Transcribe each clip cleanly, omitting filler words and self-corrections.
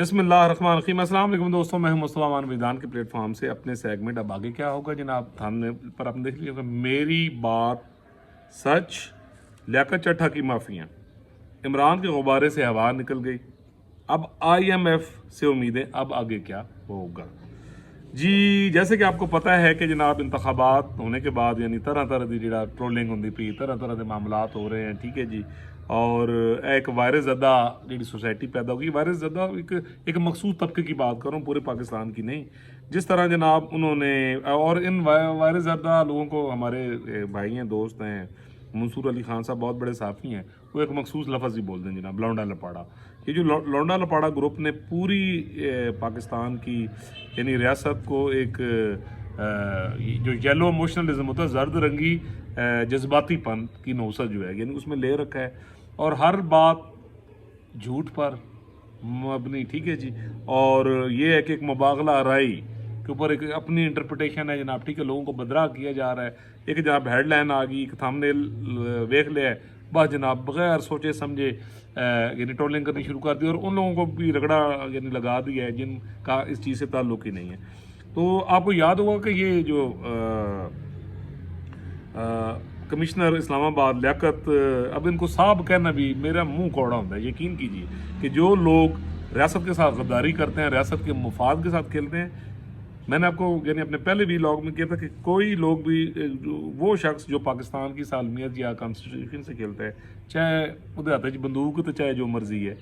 بسم اللہ الرحمن الرحیم۔ السلام علیکم دوستوں، میں ہوں مصطفیٰ امان میدان کے پلیٹ فارم سے اپنے سیگمنٹ اب آگے کیا ہوگا جناب تھامنے پر آپ نے دیکھ لیا ہوگا، میری بات سچ، لیاقت چٹھا کی معافیاں، عمران کے غبارے سے ہوا نکل گئی، اب آئی ایم ایف سے امیدیں، اب آگے کیا ہوگا جی۔ جیسے کہ آپ کو پتہ ہے کہ جناب انتخابات ہونے کے بعد یعنی طرح طرح کی جڑا ٹرولنگ ہوندی پئی، طرح طرح کے معاملات ہو رہے ہیں، ٹھیک ہے جی۔ اور ایک وائرس زدہ جڑی سوسائٹی پیدا ہوگی، وائرس زدہ ایک مخصوص طبقے کی بات کروں، پورے پاکستان کی نہیں۔ جس طرح جناب انہوں نے، اور ان وائرس زدہ لوگوں کو ہمارے بھائی ہیں، دوست ہیں، منصور علی خان صاحب بہت بڑے صحافی ہیں، وہ ایک مخصوص لفظ ہی بول دیں جناب، لونڈا لپاڑا۔ یہ جو لونڈا لپاڑا گروپ نے پوری پاکستان کی یعنی ریاست کو ایک جو یلو ایموشنلزم ہوتا ہے، زرد رنگی جذباتی پن کی نوسط جو ہے یعنی اس میں لے رکھا ہے، اور ہر بات جھوٹ پر مبنی، ٹھیک ہے جی۔ اور یہ ہے کہ ایک مباغلہ آرائی کے اوپر ایک اپنی انٹرپریٹیشن ہے جناب، ٹھیک ہے، لوگوں کو بدراہ کیا جا رہا ہے۔ ایک جناب ہیڈ لائن آ گئی، ایک تھامنیل ویکھ لیا ہے، بس جناب بغیر سوچے سمجھے یعنی ٹرولنگ کرنی شروع کر دی، اور ان لوگوں کو بھی رگڑا یعنی لگا دیا ہے جن کا اس چیز سے تعلق ہی نہیں ہے۔ تو آپ کو یاد ہوگا کہ یہ جو کمشنر اسلام آباد لیاقت، اب ان کو صاحب کہنا بھی میرا منہ کوڑا ہوتا ہے۔ یقین کیجیے کہ جو لوگ ریاست کے ساتھ غداری کرتے ہیں، ریاست کے مفاد کے ساتھ کھیلتے ہیں، میں نے آپ کو یعنی اپنے پہلے ویلاگ میں کیا تھا کہ کوئی لوگ بھی وہ شخص جو پاکستان کی سالمیت یا کانسٹیٹیوشن سے کھیلتا ہے، چاہے وہ ہاتھ بندوق تو چاہے جو مرضی ہے،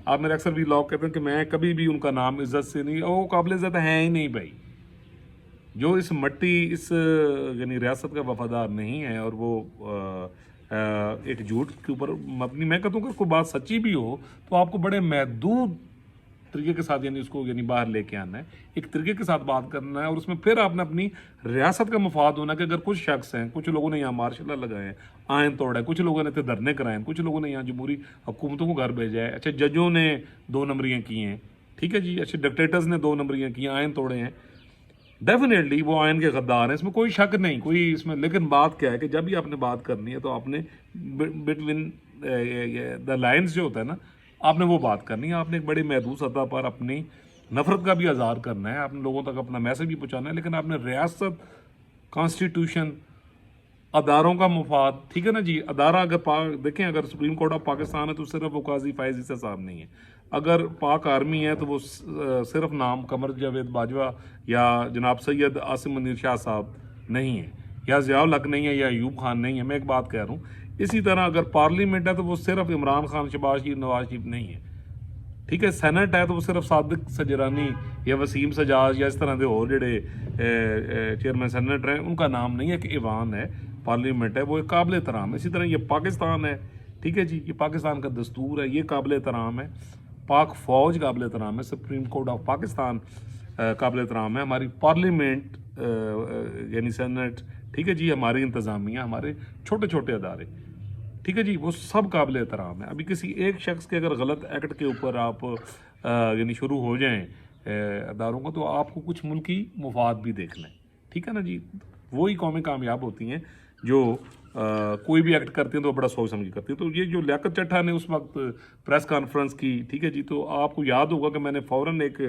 آپ میرے اکثر ویلاگ کہتے ہیں کہ میں کبھی بھی ان کا نام عزت سے نہیں، وہ قابل عزت ہے ہی نہیں بھائی۔ جو اس مٹی اس یعنی ریاست کا وفادار نہیں ہے، اور وہ ایک جھوٹ کے اوپر مبنی، میں کہتا ہوں کہ کوئی بات سچی بھی ہو تو آپ کو بڑے محدود طریقے کے ساتھ یعنی اس کو یعنی باہر لے کے آنا ہے، ایک طریقے کے ساتھ بات کرنا ہے، اور اس میں پھر آپ نے اپنی ریاست کا مفاد ہونا کہ اگر کچھ شخص ہیں، کچھ لوگوں نے یہاں مارشل لا لگائے ہیں، آئین توڑا ہے، کچھ لوگوں نے تھے دھرنے کرائے ہیں، کچھ لوگوں نے یہاں جمہوری حکومتوں کو گھر بھیجا ہے، اچھا ججوں نے 2 نمبریاں کی ہیں، ٹھیک ہے جی، اچھے ڈکٹیٹرز نے 2 نمبریاں کی ہیں، آئین توڑے ہیں، ڈیفینیٹلی وہ آئین کے غدار ہیں، اس میں کوئی شک نہیں، کوئی اس میں، لیکن بات کیا ہے کہ جب بھی آپ نے بات کرنی ہے تو آپ نے بٹوین دا لائنز جو ہوتا ہے نا، آپ نے وہ بات کرنی ہے، آپ نے ایک بڑی محدود سطح پر اپنی نفرت کا بھی اظہار کرنا ہے، آپ نے لوگوں تک اپنا میسج بھی پہنچانا ہے، لیکن آپ نے ریاست، کانسٹیٹیوشن، اداروں کا مفاد، ٹھیک ہے نا جی۔ ادارہ اگر دیکھیں، اگر سپریم کورٹ آف پاکستان ہے تو صرف وہ قاضی فائز عیسیٰ صاحب نہیں ہے، اگر پاک آرمی ہے تو وہ صرف نام قمر جاوید باجوہ یا جناب سید عاصم منیر شاہ صاحب نہیں ہیں، یا ضیاء الحق نہیں ہے، یا ایوب خان نہیں ہے، میں ایک بات کہہ رہا ہوں۔ اسی طرح اگر پارلیمنٹ ہے تو وہ صرف عمران خان، شہباز شریف، نواز شریف نہیں ہے، ٹھیک ہے۔ سینٹ ہے تو وہ صرف صادق سجرانی یا وسیم سجاز یا اس طرح کے اور جڑے چیئرمین سینٹ ہیں ان کا نام نہیں ہے، کہ ایوان ہے، پارلیمنٹ ہے، وہ ایک قابل احترام ہے۔ اسی طرح یہ پاکستان ہے، ٹھیک ہے جی، یہ پاکستان کا دستور ہے، یہ قابل احترام ہے، پاک فوج قابل احترام ہے، سپریم کورٹ آف پاکستان قابل احترام ہے، ہماری پارلیمنٹ یعنی سینٹ، ٹھیک ہے جی، ہماری انتظامیہ، ہمارے چھوٹے چھوٹے ادارے، ٹھیک ہے جی، وہ سب قابل احترام ہے۔ ابھی کسی ایک شخص کے اگر غلط ایکٹ کے اوپر آپ یعنی شروع ہو جائیں اداروں کو، تو آپ کو کچھ ملکی مفاد بھی دیکھنا ہے، ٹھیک ہے نا جی۔ وہی قومیں کامیاب ہوتی ہیں جو کوئی بھی ایکٹ کرتی ہیں تو بڑا سوچ سمجھ کرتی ہیں۔ تو یہ جو لیاقت چٹھا نے اس وقت پریس کانفرنس کی، ٹھیک ہے جی، تو آپ کو یاد ہوگا کہ میں نے فوراً ایک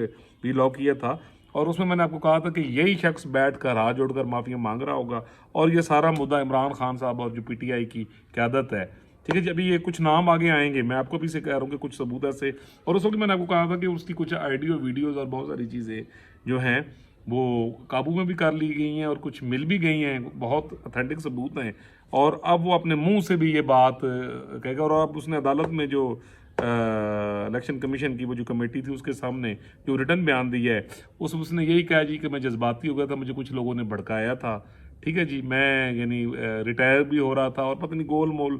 ویلاگ کیا تھا، اور اس میں میں نے آپ کو کہا تھا کہ یہی شخص بیٹھ کر ہاتھ جوڑ کر معافیاں مانگ رہا ہوگا، اور یہ سارا مدعا عمران خان صاحب اور جو پی ٹی آئی کی قیادت ہے، ٹھیک ہے جی۔ ابھی یہ کچھ نام آگے آئیں گے، میں آپ کو بھی سے کہہ رہا ہوں کہ کچھ ثبوت ایسے، اور اس وقت میں نے آپ کو کہا تھا کہ اس کی کچھ آئیڈیو ویڈیوز اور بہت ساری چیزیں جو ہیں وہ قابو میں بھی کر لی گئی ہیں، اور کچھ مل بھی گئی ہیں، بہت اتھینٹک ثبوت ہیں، اور اب وہ اپنے منہ سے بھی یہ بات کہے گا، اور اب اس نے عدالت میں جو الیکشن کمیشن کی وہ جو کمیٹی تھی اس کے سامنے جو ریٹن بیان دیا ہے، اس نے یہی کہا جی کہ میں جذباتی ہو گیا تھا، مجھے کچھ لوگوں نے بھڑکایا تھا، ٹھیک ہے جی، میں یعنی ریٹائر بھی ہو رہا تھا، اور پتہ نہیں گول مول،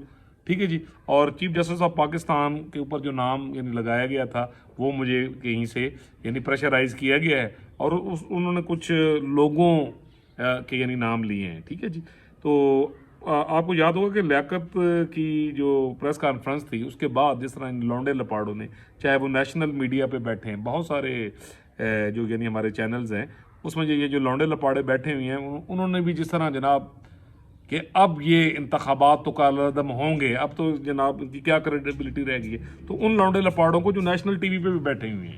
ٹھیک ہے جی، اور چیف جسٹس آف پاکستان کے اوپر جو نام یعنی لگایا گیا تھا وہ مجھے کہیں سے یعنی پریشرائز کیا گیا ہے، اور انہوں نے کچھ لوگوں کے یعنی نام لیے ہیں، ٹھیک ہے جی۔ تو آپ کو یاد ہوگا کہ لیاقت کی جو پریس کانفرنس تھی اس کے بعد جس طرح ان لونڈے لپاڑوں نے، چاہے وہ نیشنل میڈیا پہ بیٹھے ہیں، بہت سارے جو یعنی ہمارے چینلز ہیں اس میں یہ جو لونڈے لپاڑے بیٹھے ہوئے ہیں، انہوں نے بھی جس طرح جناب کہ اب یہ انتخابات تو کالعدم ہوں گے، اب تو جناب ان کی کیا کریڈیبلٹی رہ گئی ہے، تو ان لونڈے لپاڑوں کو جو نیشنل ٹی وی پہ بھی بیٹھے ہوئے ہیں،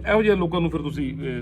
ਇਹੋ ਜਿਹੇ ਲੋਕਾਂ ਨੂੰ ਫਿਰ ਤੁਸੀਂ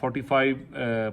45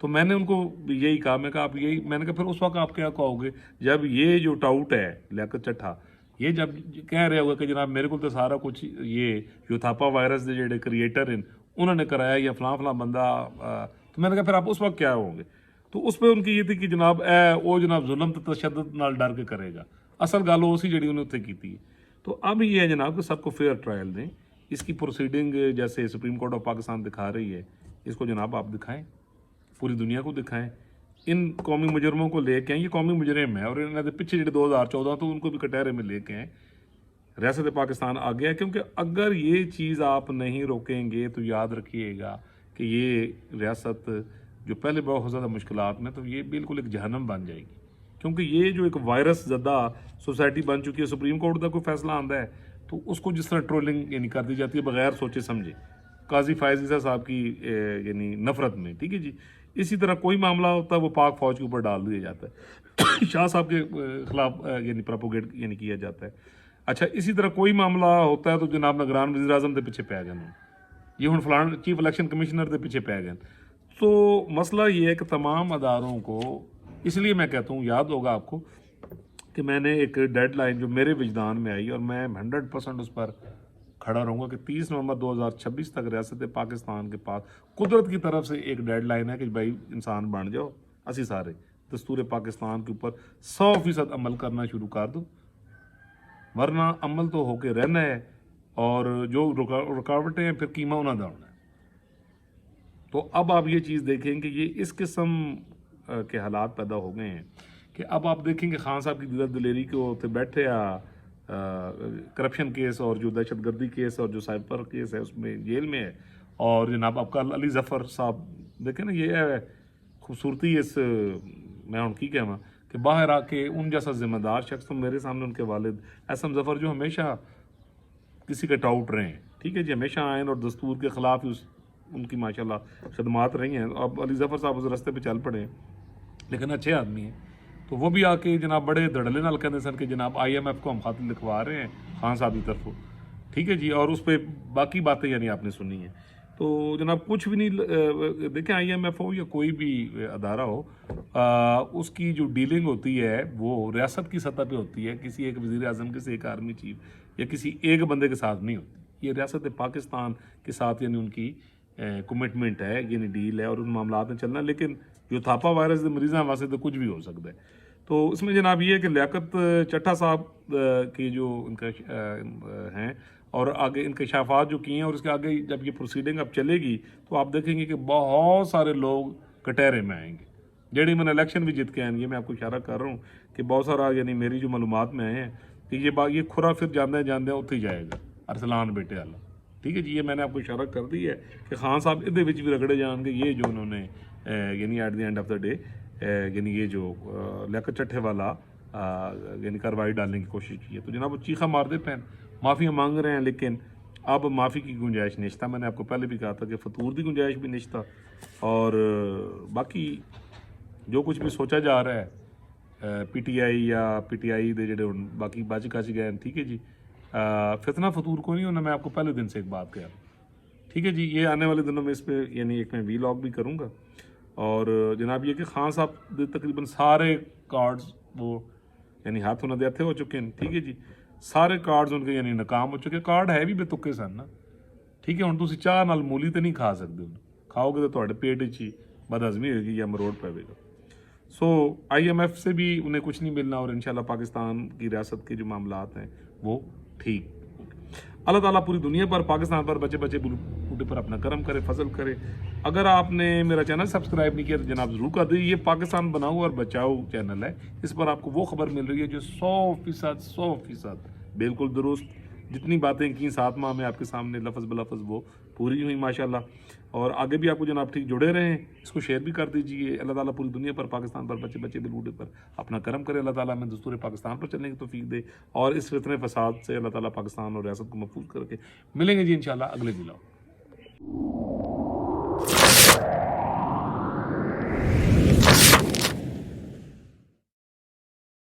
تو میں نے ان کو یہی کہا، میں کہا آپ یہی، میں نے کہا پھر اس وقت آپ کیا کہو گے جب یہ جو ٹاؤٹ ہے لیاقت چٹھا یہ جب کہہ رہے ہوگا کہ جناب میرے کو تو سارا کچھ یہ یوتھاپا وائرس دے جڑے کریٹر ہیں انہوں نے کرایا یا فلاں فلاں بندہ تو میں نے کہا پھر آپ اس وقت کیا ہوں گے؟ تو اس پہ ان کی یہ تھی کہ جناب وہ جناب ظلم تو تشدد نال ڈر کے کرے گا، اصل گل اسی جڑی انہیں اتنے کی. تو اب یہ ہے جناب کہ سب کو فیئر ٹرائل دیں. اس کی پروسیڈنگ جیسے سپریم کورٹ آف پاکستان دکھا رہی ہے اس کو جناب آپ دکھائیں، پوری دنیا کو دکھائیں، ان قومی مجرموں کو لے کے آئیں. یہ قومی مجرم ہیں اور انہوں نے پیچھے جڑے 2014 تو ان کو بھی کٹہرے میں لے کے آئیں. ریاست پاکستان آ گیا کیونکہ اگر یہ چیز آپ نہیں روکیں گے تو یاد رکھیے گا کہ یہ ریاست جو پہلے بہت زیادہ مشکلات میں تو یہ بالکل ایک جہنم بن جائے گی، کیونکہ یہ جو ایک وائرس زدہ سوسائٹی بن چکی ہے. سپریم کورٹ کا کوئی فیصلہ آتا ہے تو اس کو جس طرح ٹرولنگ یعنی کر دی جاتی ہے بغیر سوچے سمجھے، قاضی فائز عیسیٰ صاحب کی یعنی نفرت میں، ٹھیک ہے جی. اسی طرح کوئی معاملہ ہوتا ہے وہ پاک فوج کے اوپر ڈال دیا جاتا ہے شاہ صاحب کے خلاف یعنی پروپوگیٹ یعنی کیا جاتا ہے. اچھا اسی طرح کوئی معاملہ ہوتا ہے تو جناب نگران وزیر اعظم کے پیچھے پی گئے، یہ ہوں فلان چیف الیکشن کمشنر کے پیچھے پی گئے. تو مسئلہ یہ ہے کہ تمام اداروں کو، اس لیے میں کہتا ہوں یاد ہوگا آپ کو کہ میں نے ایک ڈیڈ لائن جو میرے وجدان میں آئی اور میں 100% اس پر کھڑا رہوں گا کہ 30 نومبر 2026 تک ریاست پاکستان کے پاس قدرت کی طرف سے ایک ڈیڈ لائن ہے کہ بھائی انسان بن جاؤ، اسی سارے دستور پاکستان کے اوپر 100% عمل کرنا شروع کر دو، ورنہ عمل تو ہو کے رہنا ہے اور جو رکاوٹیں ہیں پھر قیمہ انہوں نے ہونا ہے. تو اب آپ یہ چیز دیکھیں کہ یہ اس قسم کے حالات پیدا ہو گئے ہیں کہ اب آپ دیکھیں کہ خان صاحب کی دیدہ دلیری کو اتنے بیٹھے کرپشن کیس اور جو دہشت گردی کیس اور جو سائبر کیس ہے اس میں جیل میں ہے، اور جناب آپ کا علی ظفر صاحب دیکھیں نا، یہ ہے خوبصورتی اس میں ان کی کہنا کہ باہر آ کے ان جیسا ذمہ دار شخص تو میرے سامنے ان کے والد احسن ظفر جو ہمیشہ کسی کے ٹاؤٹ رہے ہیں، ٹھیک ہے جی، ہمیشہ آئین اور دستور کے خلاف ہی ان کی ماشاءاللہ خدمات رہی ہیں. اب علی ظفر صاحب اس راستے پہ چل پڑے ہیں لیکن اچھے آدمی ہیں. تو وہ بھی آ کے جناب بڑے دھڑلے نال کہتے سن کہ جناب IMF کو ہم خط لکھوا رہے ہیں خان صاحب کی طرف، ٹھیک ہے جی، اور اس پہ باقی باتیں یعنی آپ نے سنی ہیں. تو جناب کچھ بھی نہیں، دیکھیں IMF ہو یا کوئی بھی ادارہ ہو، اس کی جو ڈیلنگ ہوتی ہے وہ ریاست کی سطح پہ ہوتی ہے، کسی ایک وزیر اعظم، کسی ایک آرمی چیف یا کسی ایک بندے کے ساتھ نہیں ہوتی. یہ ریاست پاکستان کے ساتھ یعنی ان کی کمٹمنٹ ہے، یعنی ڈیل ہے اور ان معاملات میں چلنا. لیکن جو تھاپا وائرس کے مریضوں واسطے تو کچھ بھی ہو سکتا ہے. تو اس میں جناب یہ ہے کہ لیاقت چٹھا صاحب کی جو ان کا ہیں اور آگے انکشافات جو کیے ہیں اور اس کے آگے جب یہ پروسیڈنگ اب چلے گی تو آپ دیکھیں گے کہ بہت سارے لوگ کٹہرے میں آئیں گے. جیڑی میں نے الیکشن بھی جیت کے آئیں گے، میں آپ کو اشارہ کر رہا ہوں کہ بہت سارا یعنی میری جو معلومات میں آئے ہیں کہ یہ کھرا پھر جاندے اتنے ہی جائے گا ارسلان بیٹے والا، ٹھیک ہے جی. یہ میں نے آپ کو اشارہ کر دی ہے کہ خان صاحب ادھے وچ بھی رگڑے جان گے. یہ جو انہوں نے یعنی at the end of the day یعنی یہ جو لیاقت چٹھے والا یعنی کارروائی ڈالنے کی کوشش کی ہے تو جناب وہ چیخا مار دے پہن معافی مانگ رہے ہیں، لیکن اب معافی کی گنجائش نشتہ. میں نے آپ کو پہلے بھی کہا تھا کہ فطور کی گنجائش بھی نشتہ، اور باقی جو کچھ بھی سوچا جا رہا ہے PTI یا PTI دے جڑے باقی بچ کچ گئے، ٹھیک ہے جی، فتنہ فطور کو نہیں ہونا. میں آپ کو پہلے دن سے ایک بات کہا، ٹھیک ہے جی. یہ آنے والے دنوں میں اس پہ یعنی ایک میں وی لاگ بھی کروں گا. اور جناب یہ کہ خان صاحب تقریباً سارے کارڈز وہ یعنی ہاتھ انہوں دے ہو چکے ہیں، ٹھیک ہے جی. سارے کارڈز ان کے یعنی ناکام ہو چکے. کارڈ ہے بھی بے تکے سن نا، ٹھیک ہے. ہوں تسی چاہ نال مولی تو نہیں کھا سکتے، کھاؤ گے تو تھوڑے پیٹ ہی بد ہضمی ہوئے گی یا مروڑ پے گا. سو IMF سے بھی انہیں کچھ نہیں ملنا اور انشاءاللہ پاکستان کی ریاست کے جو معاملات ہیں وہ ٹھیک. اللہ تعالیٰ پوری دنیا پر، پاکستان پر، بچے بچے بوٹے پر اپنا کرم کرے، فضل کرے. اگر آپ نے میرا چینل سبسکرائب نہیں کیا تو جناب ضرور کر دیجیے. یہ پاکستان بناؤ اور بچاؤ چینل ہے، اس پر آپ کو وہ خبر مل رہی ہے جو 100% بالکل درست. جتنی باتیں کی 7 ماہ میں آپ کے سامنے لفظ بلفظ وہ پوری ہوئی ماشاءاللہ. اور آگے بھی آپ کو جناب ٹھیک جڑے رہیں، اس کو شیئر بھی کر دیجیے. اللہ تعالیٰ پوری دنیا پر، پاکستان پر، بچے بچے بلوڈے پر اپنا کرم کرے. اللہ تعالیٰ ہمیں دستور پاکستان پر چلنے کی توفیق دے اور اس فتنہ فساد سے اللہ تعالیٰ پاکستان اور ریاست کو محفوظ کر کے ملیں گے جی انشاءاللہ اگلے ولاگ.